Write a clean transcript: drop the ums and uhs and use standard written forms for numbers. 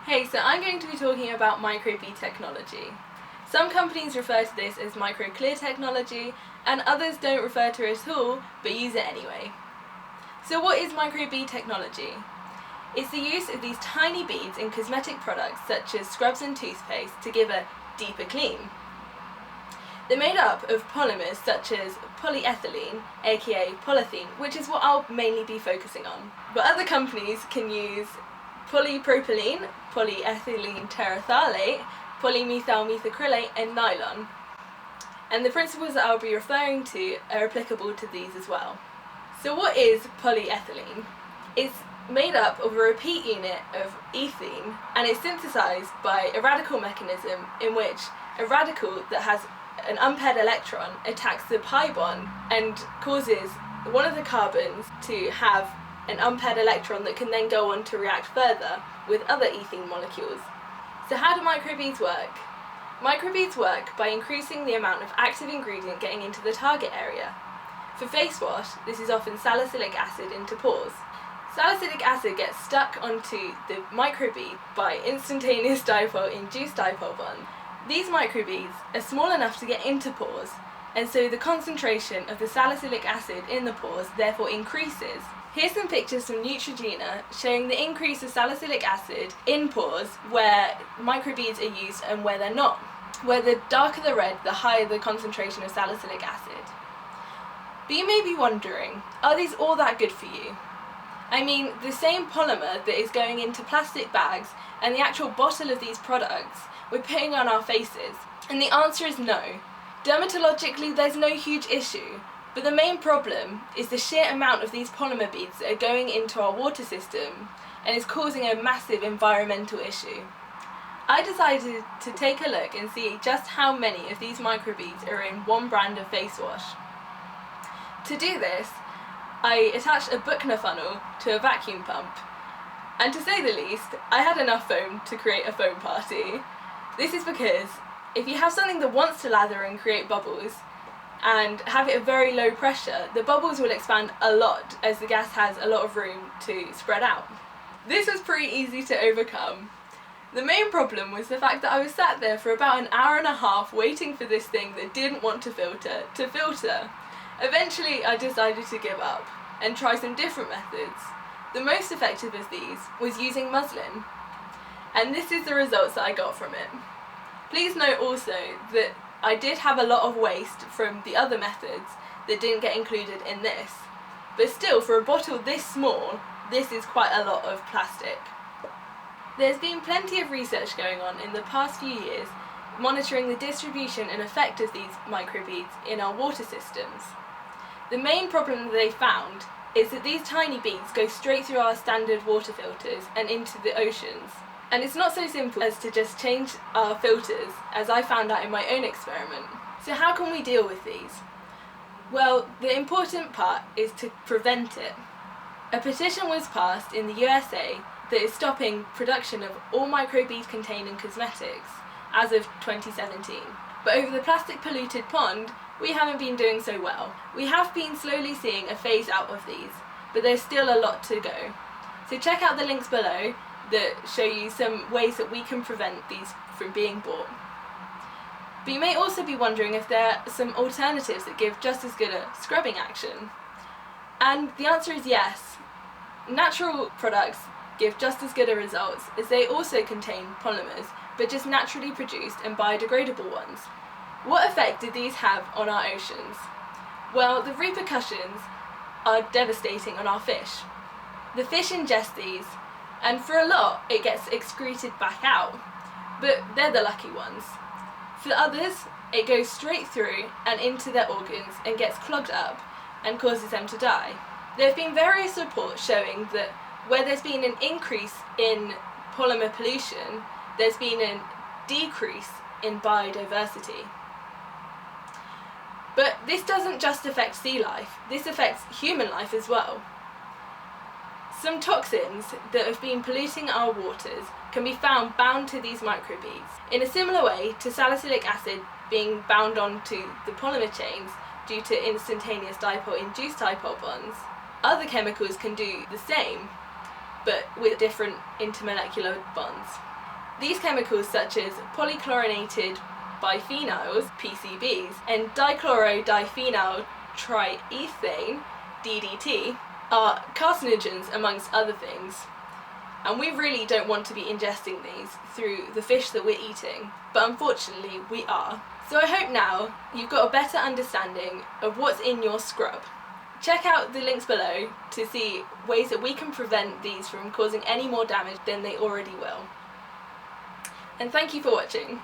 Hey, so I'm going to be talking about Microbead Technology. Some companies refer to this as microclear technology, and others don't refer to it at all, but use it anyway. So what is Microbead Technology? It's the use of these tiny beads in cosmetic products such as scrubs and toothpaste to give a deeper clean. They're made up of polymers such as polyethylene, aka polythene, which is what I'll mainly be focusing on. But other companies can use polypropylene, polyethylene terephthalate, polymethyl methacrylate and nylon. And the principles that I'll be referring to are applicable to these as well. So what is polyethylene? It's made up of a repeat unit of ethene, and it's synthesized by a radical mechanism in which a radical that has an unpaired electron attacks the pi bond and causes one of the carbons to have an unpaired electron that can then go on to react further with other ethene molecules. So how do microbeads work? Microbeads work by increasing the amount of active ingredient getting into the target area. For face wash, this is often salicylic acid into pores. Salicylic acid gets stuck onto the microbead by instantaneous dipole-induced dipole bonds. These microbeads are small enough to get into pores, and so the concentration of the salicylic acid in the pores therefore increases. Here's some pictures from Neutrogena showing the increase of salicylic acid in pores where microbeads are used and where they're not. Where the darker the red, the higher the concentration of salicylic acid. But you may be wondering, are these all that good for you? I mean, the same polymer that is going into plastic bags and the actual bottle of these products we're putting on our faces. And the answer is no. Dermatologically, there's no huge issue, but the main problem is the sheer amount of these polymer beads that are going into our water system and is causing a massive environmental issue. I decided to take a look and see just how many of these microbeads are in one brand of face wash. To do this, I attached a Buchner funnel to a vacuum pump, and to say the least, I had enough foam to create a foam party. This is because if you have something that wants to lather and create bubbles, and have it at very low pressure, the bubbles will expand a lot as the gas has a lot of room to spread out. This was pretty easy to overcome. The main problem was the fact that I was sat there for about an hour and a half waiting for this thing that didn't want to filter. Eventually I decided to give up and try some different methods. The most effective of these was using muslin, and this is the results that I got from it. Please note also that I did have a lot of waste from the other methods that didn't get included in this, but still, for a bottle this small, this is quite a lot of plastic. There's been plenty of research going on in the past few years monitoring the distribution and effect of these microbeads in our water systems. The main problem that they found is that these tiny beads go straight through our standard water filters and into the oceans. And it's not so simple as to just change our filters, as I found out in my own experiment. So how can we deal with these? Well, the important part is to prevent it. A petition was passed in the USA that is stopping production of all microbead containing cosmetics as of 2017. But over the plastic polluted pond, we haven't been doing so well. We have been slowly seeing a phase out of these, but there's still a lot to go. So check out the links below that show you some ways that we can prevent these from being bought. But you may also be wondering if there are some alternatives that give just as good a scrubbing action. And the answer is yes. Natural products give just as good a results, as they also contain polymers, but just naturally produced and biodegradable ones. What effect did these have on our oceans? Well, the repercussions are devastating on our fish. The fish ingest these, and for a lot it gets excreted back out, but they're the lucky ones. For others, it goes straight through and into their organs and gets clogged up and causes them to die. There have been various reports showing that where there's been an increase in polymer pollution, there's been a decrease in biodiversity. But this doesn't just affect sea life, this affects human life as well. Some toxins that have been polluting our waters can be found bound to these microbeads, in a similar way to salicylic acid being bound onto the polymer chains due to instantaneous dipole-induced dipole bonds. Other chemicals can do the same. but with different intermolecular bonds. These chemicals, such as polychlorinated biphenyls, PCBs, and dichlorodiphenyl triethane, DDT, are carcinogens amongst other things. And we really don't want to be ingesting these through the fish that we're eating, but unfortunately we are. So I hope now you've got a better understanding of what's in your scrub. Check out the links below to see ways that we can prevent these from causing any more damage than they already will. And thank you for watching.